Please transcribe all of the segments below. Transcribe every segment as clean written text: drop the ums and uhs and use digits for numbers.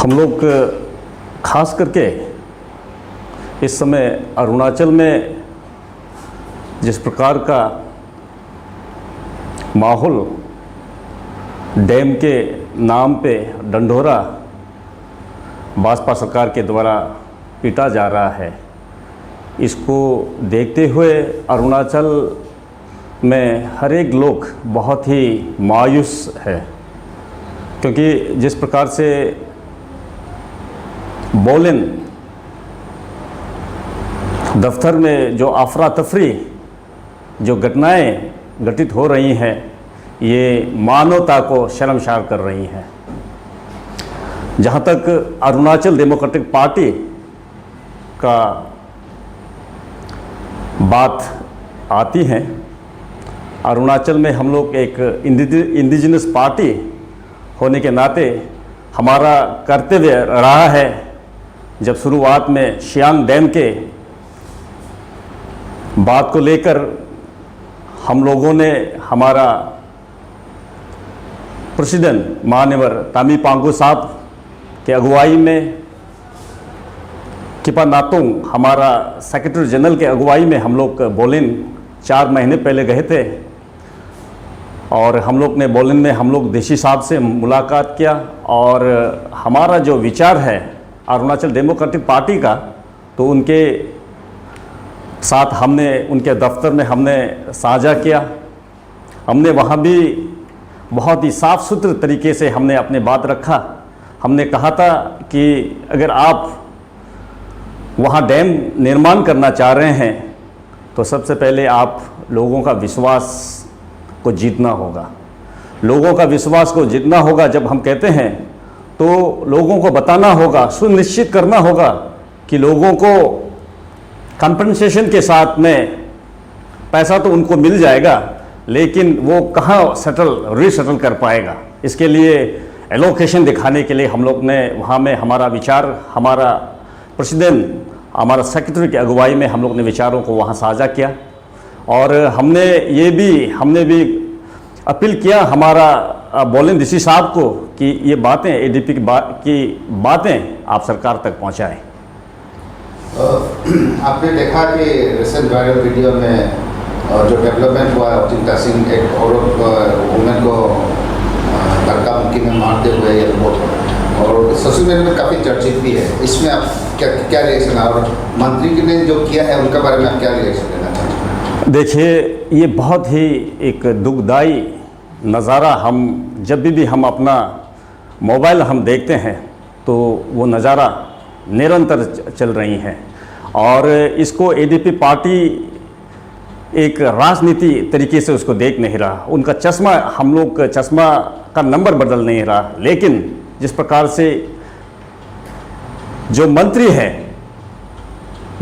हम लोग खास करके इस समय अरुणाचल में जिस प्रकार का माहौल डैम के नाम पे डंडोरा भाजपा सरकार के द्वारा पीटा जा रहा है, इसको देखते हुए अरुणाचल में हर एक लोग बहुत ही मायूस है। क्योंकि जिस प्रकार से बोलिन दफ्तर में जो अफरा तफरी जो घटनाएं घटित हो रही हैं, ये मानवता को शर्मसार कर रही हैं। जहाँ तक अरुणाचल डेमोक्रेटिक पार्टी का बात आती है, अरुणाचल में हम लोग एक इंडिजिनस पार्टी होने के नाते हमारा कर्तव्य रहा है। जब शुरुआत में सियांग डैम के बात को लेकर हम लोगों ने हमारा प्रेसिडेंट माननीय तामी पांगु साहब के अगुवाई में, किपा नातुंग हमारा सेक्रेटरी जनरल के अगुवाई में हम लोग बोलिन 4 महीने पहले गए थे और हम लोग ने बोलिन में हम लोग देशी साहब से मुलाकात किया और हमारा जो विचार है अरुणाचल डेमोक्रेटिक पार्टी का, तो उनके साथ हमने उनके दफ्तर में हमने साझा किया। हमने वहाँ भी बहुत ही साफ सुथरे तरीके से हमने अपनी बात रखा। हमने कहा था कि अगर आप वहाँ डैम निर्माण करना चाह रहे हैं तो सबसे पहले आप लोगों का विश्वास को जीतना होगा। लोगों का विश्वास को जीतना होगा जब हम कहते हैं तो लोगों को बताना होगा, सुनिश्चित करना होगा कि लोगों को कंपनसेशन के साथ में पैसा तो उनको मिल जाएगा, लेकिन वो कहाँ रीसेटल कर पाएगा। इसके लिए एलोकेशन दिखाने के लिए हम लोग ने वहाँ में हमारा विचार, हमारा प्रेसिडेंट, हमारा सेक्रेटरी की अगुवाई में हम लोग ने विचारों को वहाँ साझा किया। और हमने भी अपील किया हमारा बोलिन डीसी साहब को कि ये बातें एडीपी की बातें आप सरकार तक पहुँचाएँ। आपने देखा कि रिसेंट वायरल वीडियो में जो डेवलपमेंट हुआ है, चिंता सिंह एक औरत वुमेन को धक्का मुक्की में मारते हुए एयरपोर्ट, और सोशल मीडिया में काफ़ी चर्चित भी है। इसमें आप क्या रिएक्शन है, और मंत्री ने जो किया है उनके बारे में आप क्या रिएक्शन देना चाहते हैं? देखिए, ये बहुत ही एक दुखदाई नज़ारा हम जब भी हम अपना मोबाइल हम देखते हैं तो वो नज़ारा निरंतर चल रही हैं। और इसको एडीपी पार्टी एक राजनीति तरीके से उसको देख नहीं रहा। उनका चश्मा, हम लोग चश्मा का नंबर बदल नहीं रहा। लेकिन जिस प्रकार से जो मंत्री हैं,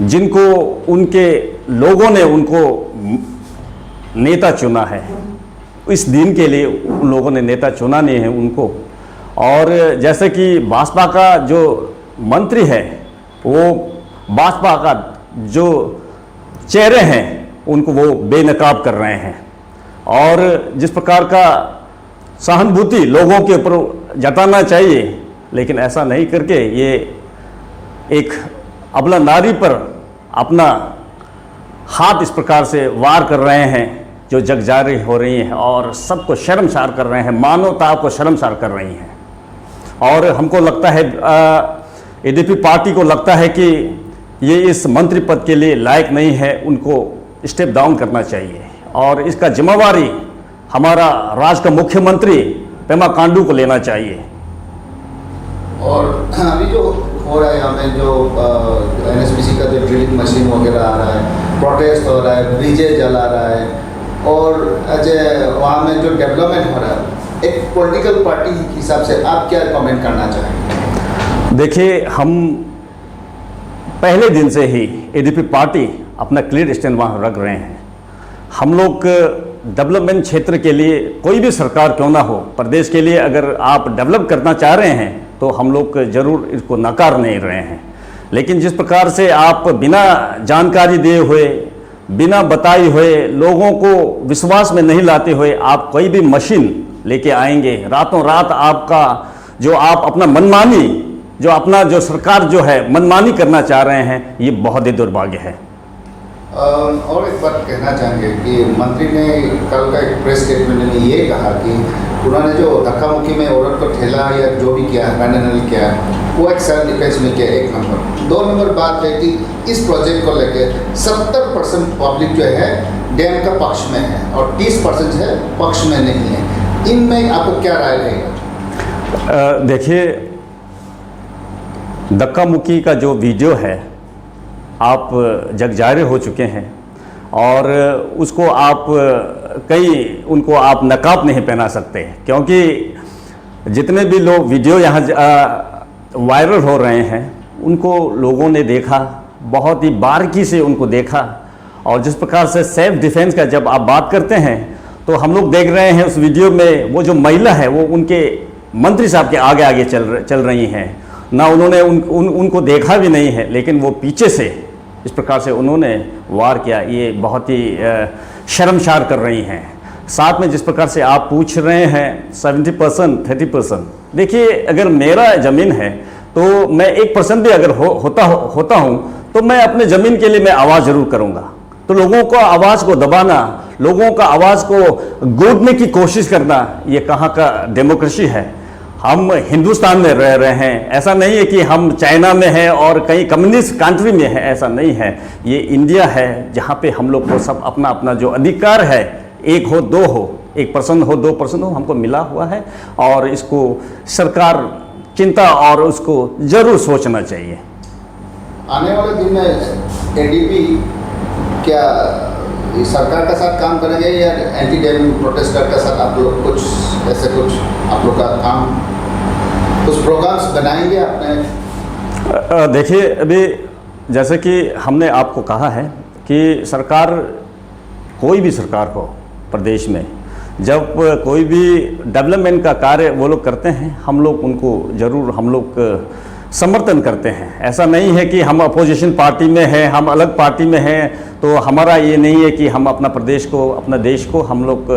जिनको उनके लोगों ने उनको नेता चुना है, इस दिन के लिए उन लोगों ने नेता चुना नहीं है उनको। और जैसे कि भाजपा का जो मंत्री है, वो भाजपा का जो चेहरे हैं उनको वो बेनकाब कर रहे हैं। और जिस प्रकार का सहानुभूति लोगों के ऊपर जताना चाहिए, लेकिन ऐसा नहीं करके ये एक अबला नारी पर अपना हाथ इस प्रकार से वार कर रहे हैं, जो जगजारी हो रही हैं और सबको शर्मसार कर रहे हैं, मानवता को शर्मसार कर रही हैं। और हमको लगता है, एडीपी पार्टी को लगता है कि ये इस मंत्री पद के लिए लायक नहीं है, उनको स्टेप डाउन करना चाहिए। और इसका जिम्मेवारी हमारा राज्य का मुख्यमंत्री पेमा खांडू को लेना चाहिए। और अभी जो हो रहा है यहाँ में, जो एनएचपीसी का जो ड्रिलिंग मशीन वगैरह आ रहा है, प्रोटेस्ट हो रहा है, ब्रिजेज जला रहा है, और वहाँ में जो डेवलपमेंट हो रहा है, एक पॉलिटिकल पार्टी के हिसाब से आप क्या कमेंट करना चाहेंगे? देखिए, हम पहले दिन से ही एडीपी पार्टी अपना क्लियर स्टैंड वहाँ रख रहे हैं। हम लोग डेवलपमेंट क्षेत्र के लिए, कोई भी सरकार क्यों ना हो, प्रदेश के लिए अगर आप डेवलप करना चाह रहे हैं तो हम लोग ज़रूर इसको नकार नहीं रहे हैं। लेकिन जिस प्रकार से आप बिना जानकारी दिए हुए, बिना बताए हुए, लोगों को विश्वास में नहीं लाते हुए आप कोई भी मशीन लेके आएंगे, रातों रात आपका जो आप अपना मनमानी जो अपना जो सरकार जो है मनमानी करना चाह रहे हैं, ये बहुत ही दुर्भाग्य है। और एक बात कहना चाहेंगे कि मंत्री ने कल का एक प्रेस स्टेटमेंट में ये कहा कि उन्होंने जो धक्का मुक्की में औरत को ठेला या जो भी किया मैंने किया वो एक सेल्फ डिफेंस में किया, 1 नंबर। 2 नंबर बात है कि इस प्रोजेक्ट को लेकर 70% पब्लिक जो है डैम का पक्ष में है और 30% है पक्ष में नहीं है। इनमें आपको क्या राय रहेगा? देखिए, धक्का मुक्की का जो वीडियो है आप जग जाहिर हो चुके हैं और उसको आप उनको आप नकाब नहीं पहना सकते, क्योंकि जितने भी लोग वीडियो यहाँ वायरल हो रहे हैं उनको लोगों ने देखा, बहुत ही बारीकी से उनको देखा। और जिस प्रकार से सेल्फ डिफेंस का जब आप बात करते हैं तो हम लोग देख रहे हैं उस वीडियो में वो जो महिला है वो उनके मंत्री साहब के आगे आगे चल रही हैं, ना उन्होंने उनको देखा भी नहीं है, लेकिन वो पीछे से इस प्रकार से उन्होंने वार किया। ये बहुत ही शर्मसार कर रही हैं। साथ में जिस प्रकार से आप पूछ रहे हैं 70% 30%, देखिए अगर मेरा ज़मीन है तो मैं 1% भी अगर होता हूँ तो मैं अपने ज़मीन के लिए मैं आवाज़ ज़रूर करूँगा। तो लोगों को आवाज़ को दबाना, लोगों का आवाज़ को गोदने की कोशिश करना, ये कहाँ का डेमोक्रेसी है? हम हिंदुस्तान में रह रहे हैं, ऐसा नहीं है कि हम चाइना में हैं और कहीं कम्युनिस्ट कंट्री में है, ऐसा नहीं है। ये इंडिया है जहाँ पे हम लोग को सब अपना अपना जो अधिकार है, 1 हो 2 हो, 1% हो 2% हो, हमको मिला हुआ है और इसको सरकार चिंता और उसको ज़रूर सोचना चाहिए। आने वाले दिन में एडीपी क्या सरकार का साथ काम करेंगे या एंटी डैम प्रोटेस्टर का साथ आप लोग कुछ ऐसे कुछ आप लोग का काम कुछ प्रोग्राम्स बनाएंगे आपने? देखिए, अभी जैसे कि हमने आपको कहा है कि सरकार, कोई भी सरकार हो प्रदेश में, जब कोई भी डेवलपमेंट का कार्य वो लोग करते हैं, हम लोग उनको ज़रूर समर्थन करते हैं। ऐसा नहीं है कि हम अपोजिशन पार्टी में हैं, हम अलग पार्टी में हैं तो हमारा ये नहीं है कि हम अपना प्रदेश को, अपना देश को हम लोग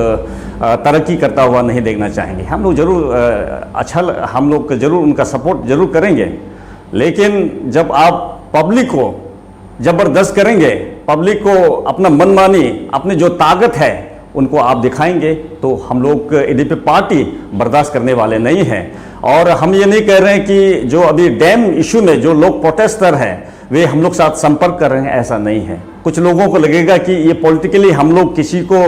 तरक्की करता हुआ नहीं देखना चाहेंगे। हम लोग ज़रूर हम लोग ज़रूर उनका सपोर्ट ज़रूर करेंगे, लेकिन जब आप पब्लिक को ज़बरदस्त करेंगे, पब्लिक को अपना मनमानी, अपनी जो ताकत है उनको आप दिखाएंगे, तो हम लोग एडीपी पार्टी बर्दाश्त करने वाले नहीं हैं। और हम ये नहीं कह रहे हैं कि जो अभी डैम इशू में जो लोग प्रोटेस्टर हैं वे हम लोग साथ संपर्क कर रहे हैं, ऐसा नहीं है। कुछ लोगों को लगेगा कि ये पॉलिटिकली हम लोग किसी को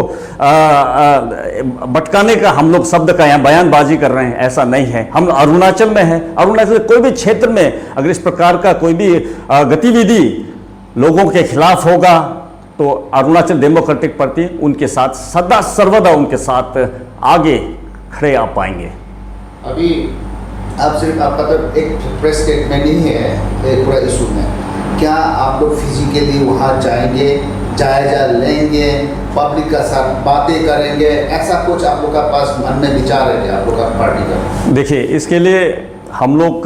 भटकाने का हम लोग शब्द का यहाँ बयानबाजी कर रहे हैं, ऐसा नहीं है। हम अरुणाचल में हैं, अरुणाचल कोई भी क्षेत्र में अगर इस प्रकार का कोई भी गतिविधि लोगों के खिलाफ होगा तो अरुणाचल डेमोक्रेटिक पार्टी उनके साथ सदा सर्वदा उनके साथ आगे खड़े आ पाएंगे। अभी आप सिर्फ आपका तो एक प्रेस स्टेटमेंट ही है पूरा इशू में, क्या आप लोग फिजिकली वहाँ जाएंगे, जायजा लेंगे, पब्लिक का साथ बातें करेंगे, ऐसा कुछ आप लोग का पास मन में विचार है क्या आप लोग का पार्टी का? देखिए, इसके लिए हम लोग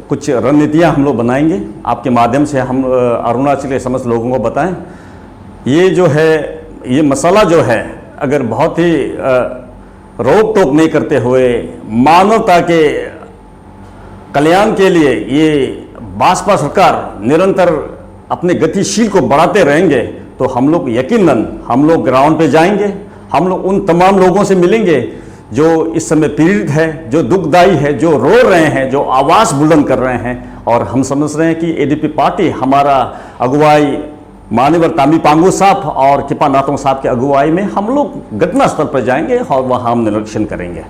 कुछ रणनीतियाँ हम लोग बनाएंगे, आपके माध्यम से हम अरुणाचल के समस्त लोगों को बताएं। ये जो है, ये मसला जो है, अगर बहुत ही रोक टोक नहीं करते हुए मानवता के कल्याण के लिए ये भाजपा सरकार निरंतर अपने गतिशील को बढ़ाते रहेंगे तो हम लोग यकीनन हम लोग ग्राउंड पे जाएंगे, हम लोग उन तमाम लोगों से मिलेंगे जो इस समय पीड़ित है, जो दुखदाई है, जो रो रहे हैं, जो आवाज़ बुलंद कर रहे हैं। और हम समझ रहे हैं कि एडीपी पार्टी, हमारा अगुवाई माननीय तामी पांगु साहब और किपा नातोंग साहब के अगुवाई में हम लोग घटनास्थल पर जाएंगे और वहाँ हम निरीक्षण करेंगे।